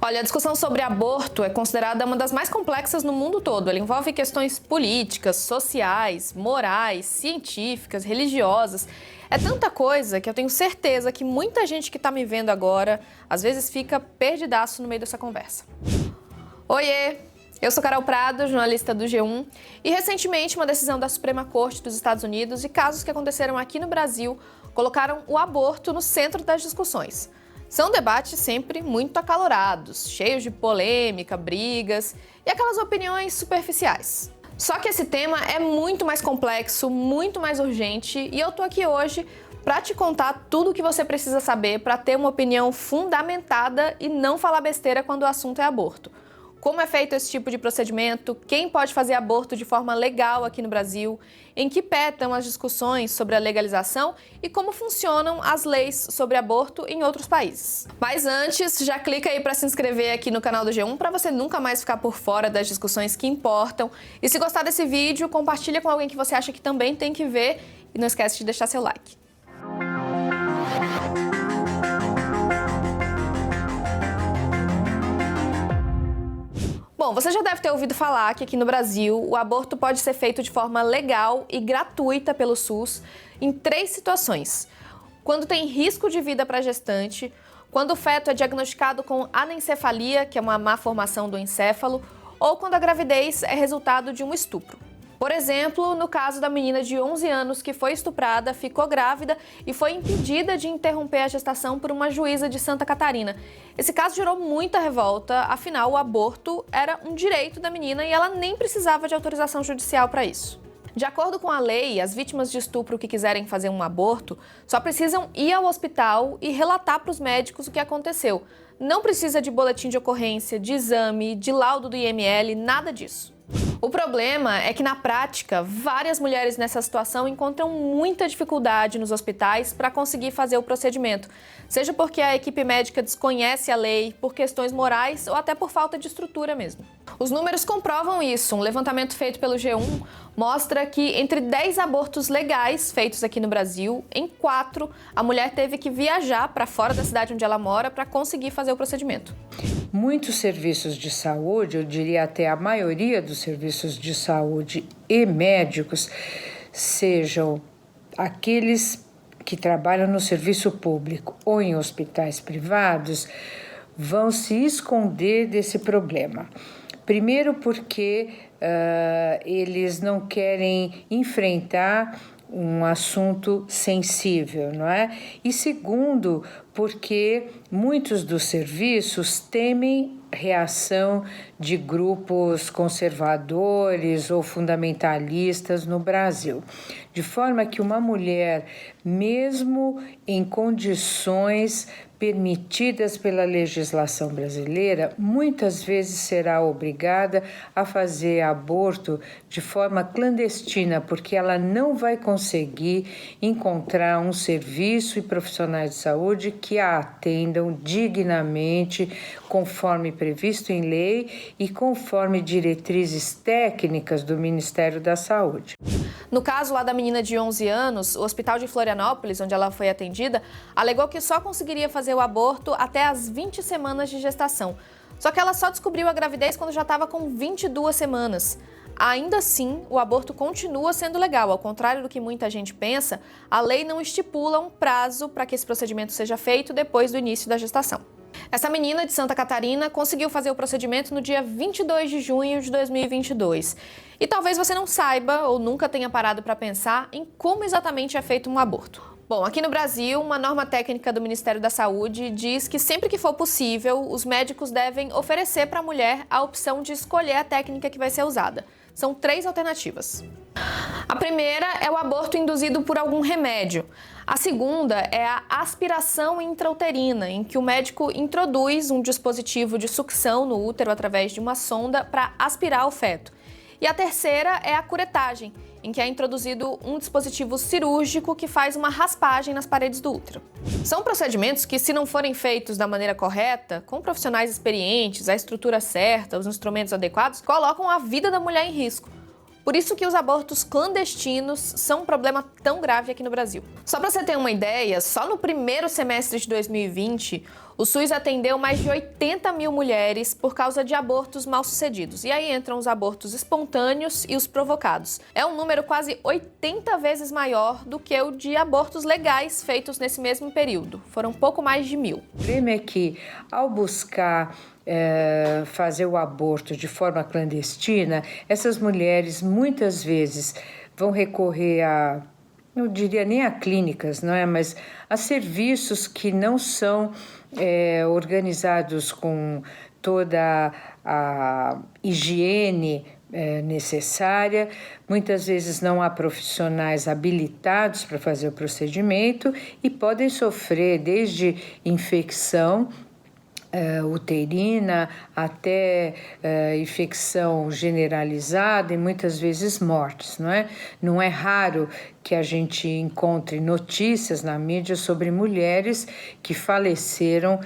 Olha, a discussão sobre aborto é considerada uma das mais complexas no mundo todo. Ela envolve questões políticas, sociais, morais, científicas, religiosas. É tanta coisa que eu tenho certeza que muita gente que está me vendo agora, às vezes fica perdidaço no meio dessa conversa. Oiê! Eu sou Carol Prado, jornalista do G1, e recentemente uma decisão da Suprema Corte dos Estados Unidos e casos que aconteceram aqui no Brasil colocaram o aborto no centro das discussões. São debates sempre muito acalorados, cheios de polêmica, brigas e aquelas opiniões superficiais. Só que esse tema é muito mais complexo, muito mais urgente, e eu tô aqui hoje para te contar tudo o que você precisa saber para ter uma opinião fundamentada e não falar besteira quando o assunto é aborto. Como é feito esse tipo de procedimento, quem pode fazer aborto de forma legal aqui no Brasil, em que pé estão as discussões sobre a legalização e como funcionam as leis sobre aborto em outros países. Mas antes, já clica aí para se inscrever aqui no canal do G1 para você nunca mais ficar por fora das discussões que importam. E se gostar desse vídeo, compartilha com alguém que você acha que também tem que ver e não esquece de deixar seu like. Bom, você já deve ter ouvido falar que aqui no Brasil o aborto pode ser feito de forma legal e gratuita pelo SUS em 3 situações. Quando tem risco de vida para a gestante, quando o feto é diagnosticado com anencefalia, que é uma má formação do encéfalo, ou quando a gravidez é resultado de um estupro. Por exemplo, no caso da menina de 11 anos que foi estuprada, ficou grávida e foi impedida de interromper a gestação por uma juíza de Santa Catarina. Esse caso gerou muita revolta, afinal o aborto era um direito da menina e ela nem precisava de autorização judicial para isso. De acordo com a lei, as vítimas de estupro que quiserem fazer um aborto só precisam ir ao hospital e relatar para os médicos o que aconteceu. Não precisa de boletim de ocorrência, de exame, de laudo do IML, nada disso. O problema é que, na prática, várias mulheres nessa situação encontram muita dificuldade nos hospitais para conseguir fazer o procedimento, seja porque a equipe médica desconhece a lei, por questões morais ou até por falta de estrutura mesmo. Os números comprovam isso. Um levantamento feito pelo G1 mostra que entre 10 abortos legais feitos aqui no Brasil, em 4, a mulher teve que viajar para fora da cidade onde ela mora para conseguir fazer o procedimento. Muitos serviços de saúde, eu diria até a maioria dos serviços de saúde e médicos, sejam aqueles que trabalham no serviço público ou em hospitais privados, vão se esconder desse problema. Primeiro porque eles não querem enfrentar um assunto sensível, não é? E segundo, porque muitos dos serviços temem reação de grupos conservadores ou fundamentalistas no Brasil. De forma que uma mulher, mesmo em condições permitidas pela legislação brasileira, muitas vezes será obrigada a fazer aborto de forma clandestina, porque ela não vai conseguir encontrar um serviço e profissionais de saúde que a atendam dignamente, conforme previsto em lei e conforme diretrizes técnicas do Ministério da Saúde. No caso lá da menina de 11 anos, o hospital de Florianópolis, onde ela foi atendida, alegou que só conseguiria fazer o aborto até as 20 semanas de gestação. Só que ela só descobriu a gravidez quando já estava com 22 semanas. Ainda assim, o aborto continua sendo legal. Ao contrário do que muita gente pensa, a lei não estipula um prazo para que esse procedimento seja feito depois do início da gestação. Essa menina de Santa Catarina conseguiu fazer o procedimento no dia 22 de junho de 2022. E talvez você não saiba ou nunca tenha parado para pensar em como exatamente é feito um aborto. Bom, aqui no Brasil, uma norma técnica do Ministério da Saúde diz que sempre que for possível, os médicos devem oferecer para a mulher a opção de escolher a técnica que vai ser usada. São 3 alternativas. A primeira é o aborto induzido por algum remédio. A segunda é a aspiração intrauterina, em que o médico introduz um dispositivo de sucção no útero através de uma sonda para aspirar o feto. E a terceira é a curetagem, em que é introduzido um dispositivo cirúrgico que faz uma raspagem nas paredes do útero. São procedimentos que, se não forem feitos da maneira correta, com profissionais experientes, a estrutura certa, os instrumentos adequados, colocam a vida da mulher em risco. Por isso que os abortos clandestinos são um problema tão grave aqui no Brasil. Só para você ter uma ideia, só no primeiro semestre de 2020, O SUS atendeu mais de 80 mil mulheres por causa de abortos mal-sucedidos. E aí entram os abortos espontâneos e os provocados. É um número quase 80 vezes maior do que o de abortos legais feitos nesse mesmo período. Foram pouco mais de 1.000. O problema é que, ao buscar fazer o aborto de forma clandestina, essas mulheres muitas vezes vão recorrer a, não diria nem a clínicas, não é? Mas a serviços que não são organizados com toda a higiene necessária. Muitas vezes não há profissionais habilitados para fazer o procedimento e podem sofrer desde infecção uterina até infecção generalizada e muitas vezes mortes, não é? Não é raro que a gente encontre notícias na mídia sobre mulheres que faleceram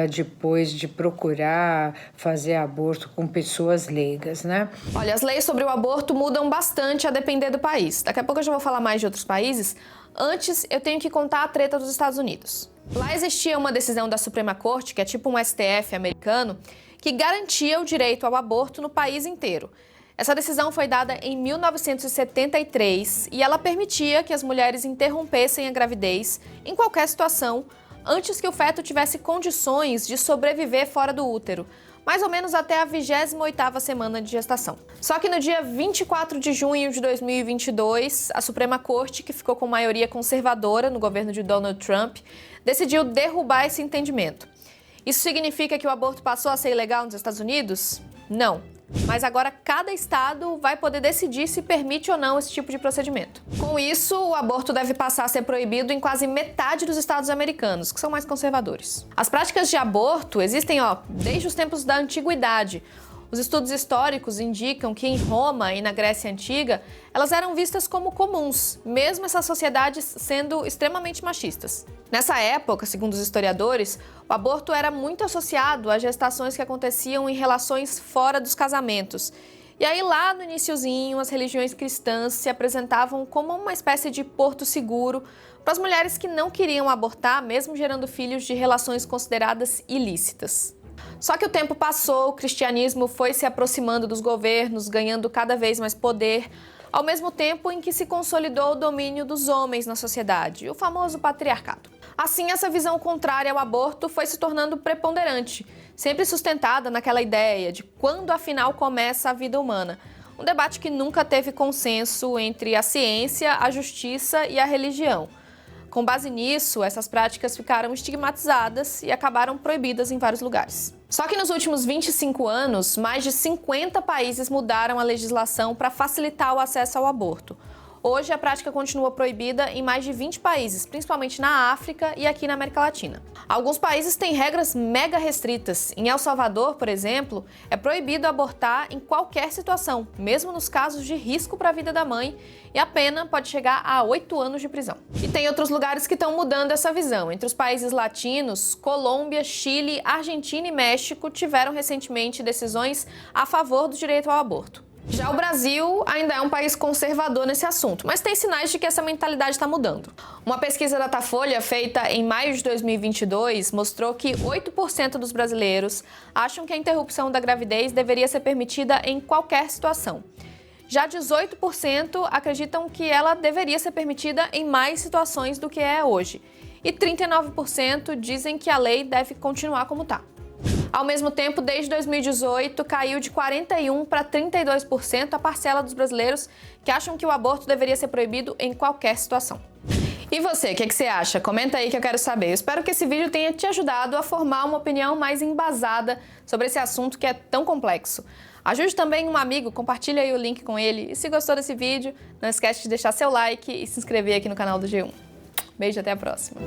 depois de procurar fazer aborto com pessoas leigas, né? Olha, as leis sobre o aborto mudam bastante a depender do país. Daqui a pouco eu já vou falar mais de outros países. Antes, eu tenho que contar a treta dos Estados Unidos. Lá existia uma decisão da Suprema Corte, que é tipo um STF americano, que garantia o direito ao aborto no país inteiro. Essa decisão foi dada em 1973 e ela permitia que as mulheres interrompessem a gravidez em qualquer situação antes que o feto tivesse condições de sobreviver fora do útero, mais ou menos até a 28ª semana de gestação. Só que no dia 24 de junho de 2022, a Suprema Corte, que ficou com maioria conservadora no governo de Donald Trump, decidiu derrubar esse entendimento. Isso significa que o aborto passou a ser ilegal nos Estados Unidos? Não. Mas agora cada estado vai poder decidir se permite ou não esse tipo de procedimento. Com isso, o aborto deve passar a ser proibido em quase metade dos estados americanos, que são mais conservadores. As práticas de aborto existem, desde os tempos da antiguidade. Os estudos históricos indicam que em Roma e na Grécia Antiga, elas eram vistas como comuns, mesmo essas sociedades sendo extremamente machistas. Nessa época, segundo os historiadores, o aborto era muito associado a gestações que aconteciam em relações fora dos casamentos. E aí lá no iniciozinho, as religiões cristãs se apresentavam como uma espécie de porto seguro para as mulheres que não queriam abortar, mesmo gerando filhos de relações consideradas ilícitas. Só que o tempo passou, o cristianismo foi se aproximando dos governos, ganhando cada vez mais poder, ao mesmo tempo em que se consolidou o domínio dos homens na sociedade, o famoso patriarcado. Assim, essa visão contrária ao aborto foi se tornando preponderante, sempre sustentada naquela ideia de quando afinal começa a vida humana. Um debate que nunca teve consenso entre a ciência, a justiça e a religião. Com base nisso, essas práticas ficaram estigmatizadas e acabaram proibidas em vários lugares. Só que nos últimos 25 anos, mais de 50 países mudaram a legislação para facilitar o acesso ao aborto. Hoje, a prática continua proibida em mais de 20 países, principalmente na África e aqui na América Latina. Alguns países têm regras mega restritas. Em El Salvador, por exemplo, é proibido abortar em qualquer situação, mesmo nos casos de risco para a vida da mãe, e a pena pode chegar a 8 anos de prisão. E tem outros lugares que estão mudando essa visão. Entre os países latinos, Colômbia, Chile, Argentina e México tiveram recentemente decisões a favor do direito ao aborto. Já o Brasil ainda é um país conservador nesse assunto, mas tem sinais de que essa mentalidade está mudando. Uma pesquisa da Datafolha feita em maio de 2022 mostrou que 8% dos brasileiros acham que a interrupção da gravidez deveria ser permitida em qualquer situação. Já 18% acreditam que ela deveria ser permitida em mais situações do que é hoje. E 39% dizem que a lei deve continuar como está. Ao mesmo tempo, desde 2018, caiu de 41% para 32% a parcela dos brasileiros que acham que o aborto deveria ser proibido em qualquer situação. E você, o que você acha? Comenta aí que eu quero saber. Eu espero que esse vídeo tenha te ajudado a formar uma opinião mais embasada sobre esse assunto que é tão complexo. Ajude também um amigo, compartilha aí o link com ele. E se gostou desse vídeo, não esquece de deixar seu like e se inscrever aqui no canal do G1. Beijo, até a próxima.